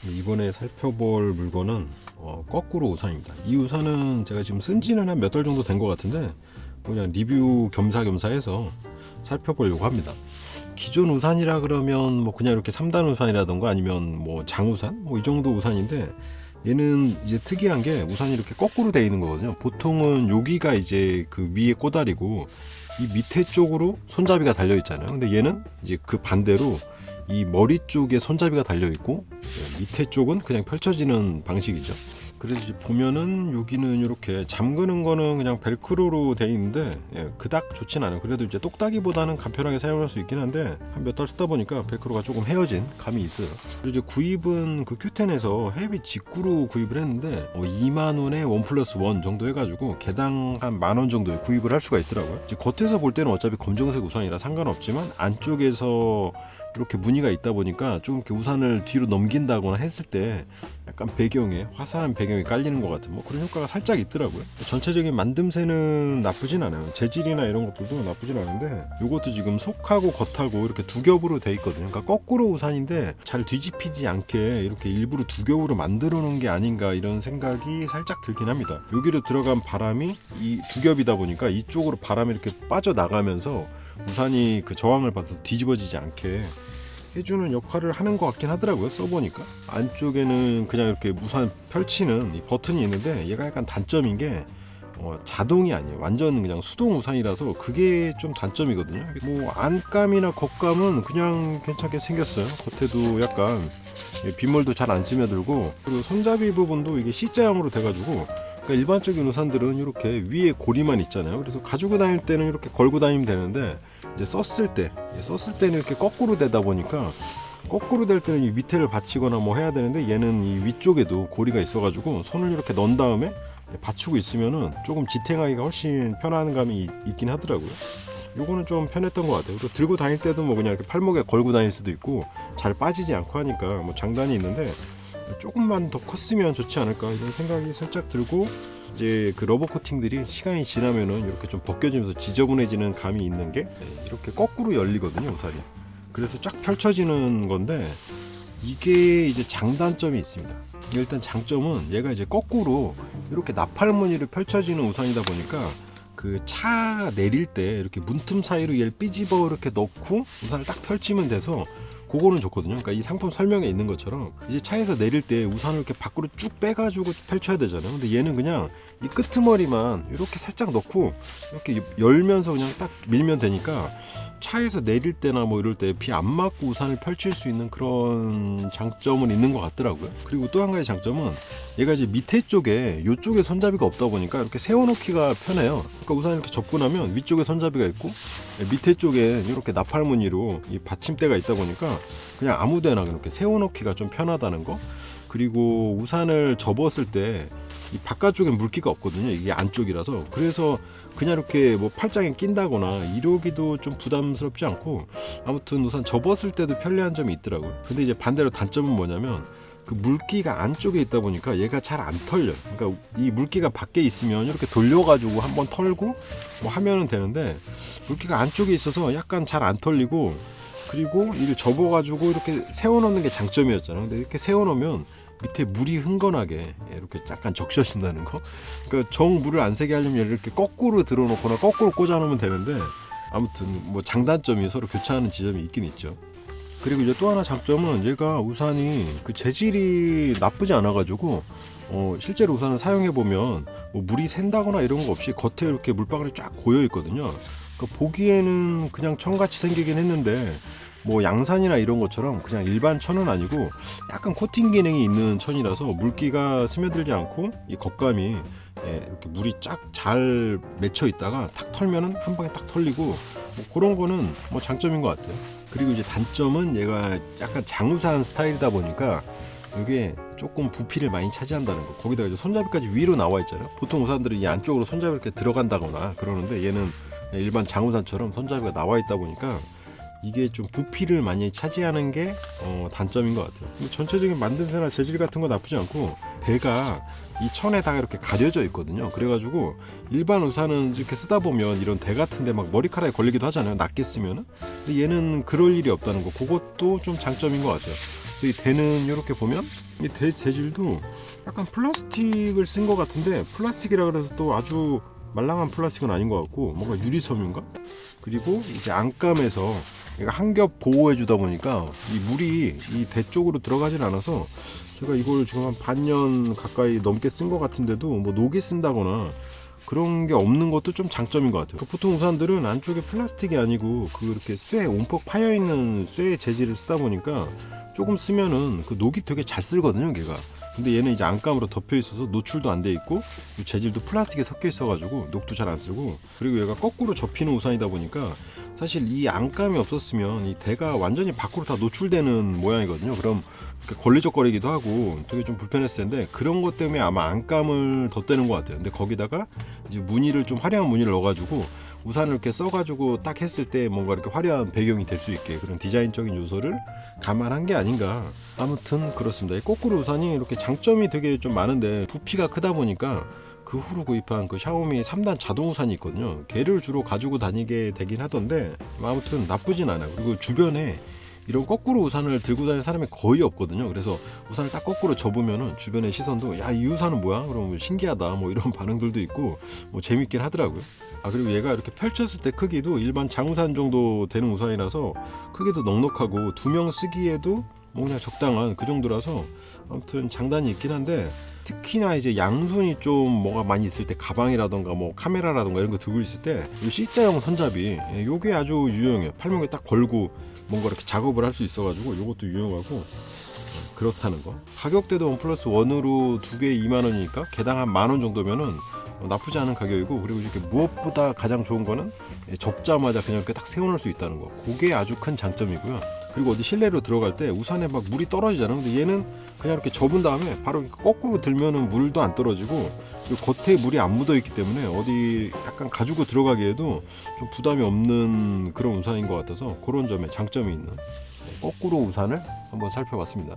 이번에 살펴볼 물건은 거꾸로 우산입니다. 이 우산은 제가 지금 쓴 지는 한 몇 달 정도 된 것 같은데 그냥 리뷰 겸사겸사 해서 살펴보려고 합니다. 기존 우산이라 그러면 뭐 그냥 이렇게 3단 우산이라던가 아니면 뭐 장우산 뭐 이 정도 우산인데, 얘는 이제 특이한 게 우산이 이렇게 거꾸로 되어 있는 거거든요. 보통은 여기가 이제 그 위에 꼬다리고 이 밑에 쪽으로 손잡이가 달려 있잖아요. 근데 얘는 이제 그 반대로 이 머리 쪽에 손잡이가 달려 있고 밑에 쪽은 그냥 펼쳐지는 방식이죠. 그래서 이제 보면은 여기는 이렇게 잠그는 거는 그냥 벨크로로 되어 있는데 그닥 좋진 않아요. 그래도 이제 똑딱이보다는 간편하게 사용할 수 있긴 한데 한 몇 달 쓰다 보니까 벨크로가 조금 헤어진 감이 있어요. 그리고 이제 구입은 그 큐텐에서 해외 직구로 구입을 했는데 2만 원에 1+1 정도 해가지고 개당 한 10,000원 정도에 구입을 할 수가 있더라고요. 이제 겉에서 볼 때는 어차피 검정색 우산이라 상관없지만 안쪽에서 이렇게 무늬가 있다 보니까 좀 이렇게 우산을 뒤로 넘긴다거나 했을 때 약간 배경에 화사한 배경이 깔리는 것 같은 뭐 그런 효과가 살짝 있더라고요. 전체적인 만듦새는 나쁘진 않아요. 재질이나 이런 것들도 나쁘진 않은데 이것도 지금 속하고 겉하고 이렇게 두 겹으로 돼 있거든요. 그러니까 거꾸로 우산인데 잘 뒤집히지 않게 이렇게 일부러 두 겹으로 만들어 놓은 게 아닌가 이런 생각이 살짝 들긴 합니다. 여기로 들어간 바람이 이 두 겹이다 보니까 이쪽으로 바람이 이렇게 빠져나가면서 우산이 그 저항을 받아서 뒤집어지지 않게 해주는 역할을 하는 것 같긴 하더라고요. 써보니까 안쪽에는 그냥 이렇게 우산 펼치는 이 버튼이 있는데 얘가 약간 단점인 게 자동이 아니에요. 완전 그냥 수동 우산이라서 그게 좀 단점이거든요. 뭐 안감이나 겉감은 그냥 괜찮게 생겼어요. 겉에도 약간 빗물도 잘 안 스며들고, 그리고 손잡이 부분도 이게 C자형으로 돼가지고, 그러니까 일반적인 우산들은 이렇게 위에 고리만 있잖아요. 그래서 가지고 다닐 때는 이렇게 걸고 다니면 되는데 이제 썼을 때는 이렇게 거꾸로 되다 보니까, 거꾸로 될 때는 이 밑에를 받치거나 뭐 해야 되는데 얘는 이 위쪽에도 고리가 있어가지고 손을 이렇게 넣은 다음에 받치고 있으면은 조금 지탱하기가 훨씬 편한 감이 있긴 하더라고요. 요거는 좀 편했던 것 같아요. 그리고 들고 다닐 때도 뭐 그냥 이렇게 팔목에 걸고 다닐 수도 있고 잘 빠지지 않고 하니까 뭐 장단이 있는데 조금만 더 컸으면 좋지 않을까 이런 생각이 살짝 들고, 이제 그 러버 코팅들이 시간이 지나면은 이렇게 좀 벗겨지면서 지저분해지는 감이 있는 게 이렇게 거꾸로 열리거든요, 우산이. 그래서 쫙 펼쳐지는 건데 이게 이제 장단점이 있습니다. 일단 장점은 얘가 이제 거꾸로 이렇게 나팔무늬로 펼쳐지는 우산이다 보니까 그 차 내릴 때 이렇게 문틈 사이로 얘를 삐집어 이렇게 넣고 우산을 딱 펼치면 돼서 그거는 좋거든요. 그러니까 이 상품 설명에 있는 것처럼 이제 차에서 내릴 때 우산을 이렇게 밖으로 쭉 빼가지고 펼쳐야 되잖아요. 근데 얘는 그냥 이 끄트머리만 이렇게 살짝 넣고 이렇게 열면서 그냥 딱 밀면 되니까 차에서 내릴 때나 뭐 이럴 때 비 안 맞고 우산을 펼칠 수 있는 그런 장점은 있는 것 같더라고요. 그리고 또 한 가지 장점은 얘가 이제 밑에 쪽에 이쪽에 손잡이가 없다 보니까 이렇게 세워놓기가 편해요. 그러니까 우산 이렇게 접고 나면 위쪽에 손잡이가 있고 밑에 쪽에 이렇게 나팔무늬로 이 받침대가 있다 보니까 그냥 아무데나 이렇게 세워놓기가 좀 편하다는 거. 그리고 우산을 접었을 때 이 바깥쪽에 물기가 없거든요. 이게 안쪽이라서. 그래서 그냥 이렇게 뭐 팔짱에 낀다거나 이러기도 좀 부담스럽지 않고, 아무튼 우산 접었을 때도 편리한 점이 있더라고요. 근데 이제 반대로 단점은 뭐냐면 그 물기가 안쪽에 있다 보니까 얘가 잘 안 털려요. 그러니까 이 물기가 밖에 있으면 이렇게 돌려가지고 한번 털고 뭐 하면은 되는데, 물기가 안쪽에 있어서 약간 잘 안 털리고, 그리고 이를 접어가지고 이렇게 세워놓는 게 장점이었잖아요. 근데 이렇게 세워놓으면 밑에 물이 흥건하게 이렇게 약간 적셔진다는 거. 그러니까 정 물을 안 새게 하려면 이렇게 거꾸로 들어놓거나 거꾸로 꽂아놓으면 되는데, 아무튼 뭐 장단점이 서로 교차하는 지점이 있긴 있죠. 그리고 이제 또 하나 장점은 얘가 우산이 그 재질이 나쁘지 않아가지고 실제로 우산을 사용해 보면 뭐 물이 샌다거나 이런 거 없이 겉에 이렇게 물방울이 쫙 고여 있거든요. 그러니까 보기에는 그냥 천같이 생기긴 했는데 뭐 양산이나 이런 것처럼 그냥 일반 천은 아니고 약간 코팅 기능이 있는 천이라서 물기가 스며들지 않고 이 겉감이 이렇게 물이 쫙 잘 맺혀 있다가 탁 털면은 한 방에 딱 털리고, 뭐 그런 거는 뭐 장점인 것 같아요. 그리고 이제 단점은 얘가 약간 장우산 스타일이다 보니까 이게 조금 부피를 많이 차지한다는 거. 거기다가 이제 손잡이까지 위로 나와 있잖아요. 보통 우산들은 이 안쪽으로 손잡이 이렇게 들어간다거나 그러는데 얘는 일반 장우산처럼 손잡이가 나와 있다 보니까 이게 좀 부피를 많이 차지하는 게 단점인 것 같아요. 근데 전체적인 만듦새나 재질 같은 거 나쁘지 않고, 배가 이 천에다가 이렇게 가려져 있거든요. 그래가지고 일반 우산은 이렇게 쓰다 보면 이런 대 같은데 막 머리카락에 걸리기도 하잖아요, 낮게 쓰면은. 근데 얘는 그럴 일이 없다는 거, 그것도 좀 장점인 것 같아요. 이 대는 이렇게 보면 이 대 재질도 약간 플라스틱을 쓴 것 같은데, 플라스틱이라 그래서 또 아주 말랑한 플라스틱은 아닌 것 같고 뭔가 유리섬유인가? 그리고 이제 안감에서 얘가 한 겹 보호해 주다 보니까 이 물이 이 대 쪽으로 들어가진 않아서, 제가 이걸 지금 한 반년 가까이 넘게 쓴 것 같은데도 뭐 녹이 쓴다거나 그런 게 없는 것도 좀 장점인 것 같아요. 보통 우산들은 안쪽에 플라스틱이 아니고 그렇게 쇠 움푹 파여 있는 쇠 재질을 쓰다 보니까 조금 쓰면은 그 녹이 되게 잘 쓸거든요, 걔가. 근데 얘는 이제 안감으로 덮여 있어서 노출도 안 돼 있고 재질도 플라스틱에 섞여 있어가지고 녹도 잘 안 쓰고, 그리고 얘가 거꾸로 접히는 우산이다 보니까 사실 이 안감이 없었으면 이 대가 완전히 밖으로 다 노출되는 모양이거든요. 그럼 걸리적거리기도 하고 되게 좀 불편했을 텐데, 그런 것 때문에 아마 안감을 덧대는 것 같아요. 근데 거기다가 이제 무늬를 좀 화려한 무늬를 넣어가지고 우산을 이렇게 써가지고 딱 했을 때 뭔가 이렇게 화려한 배경이 될 수 있게 그런 디자인적인 요소를 감안한 게 아닌가. 아무튼 그렇습니다. 이 거꾸로 우산이 이렇게 장점이 되게 좀 많은데, 부피가 크다 보니까 그 후로 구입한 그 샤오미 3단 자동 우산이 있거든요. 걔를 주로 가지고 다니게 되긴 하던데 아무튼 나쁘진 않아요. 그리고 주변에 이런 거꾸로 우산을 들고 다니는 사람이 거의 없거든요. 그래서 우산을 딱 거꾸로 접으면은 주변의 시선도 야, 이 우산은 뭐야? 그러면 신기하다 뭐 이런 반응들도 있고 뭐 재밌긴 하더라고요. 그리고 얘가 이렇게 펼쳤을 때 크기도 일반 장우산 정도 되는 우산이라서 크기도 넉넉하고 두 명 쓰기에도 뭐 그냥 적당한 그 정도라서 아무튼 장단이 있긴 한데, 특히나 이제 양손이 좀 뭐가 많이 있을 때, 가방이라던가 뭐 카메라라던가 이런 거 들고 있을 때 이 C자형 손잡이, 요게 아주 유용해요. 팔목에 딱 걸고 뭔가 이렇게 작업을 할 수 있어가지고 요것도 유용하고 그렇다는 거. 가격대도 원 플러스 원으로 두 개 2만 원이니까 개당 한 10,000원 정도면은 나쁘지 않은 가격이고, 그리고 이렇게 무엇보다 가장 좋은 거는 접자마자 그냥 이렇게 딱 세워놓을 수 있다는 거. 그게 아주 큰 장점이고요. 그리고 어디 실내로 들어갈 때 우산에 막 물이 떨어지잖아요. 근데 얘는 그냥 이렇게 접은 다음에 바로 거꾸로 들면은 물도 안 떨어지고, 그리고 겉에 물이 안 묻어 있기 때문에 어디 약간 가지고 들어가기에도 좀 부담이 없는 그런 우산인 것 같아서 그런 점에 장점이 있는 거꾸로 우산을 한번 살펴봤습니다.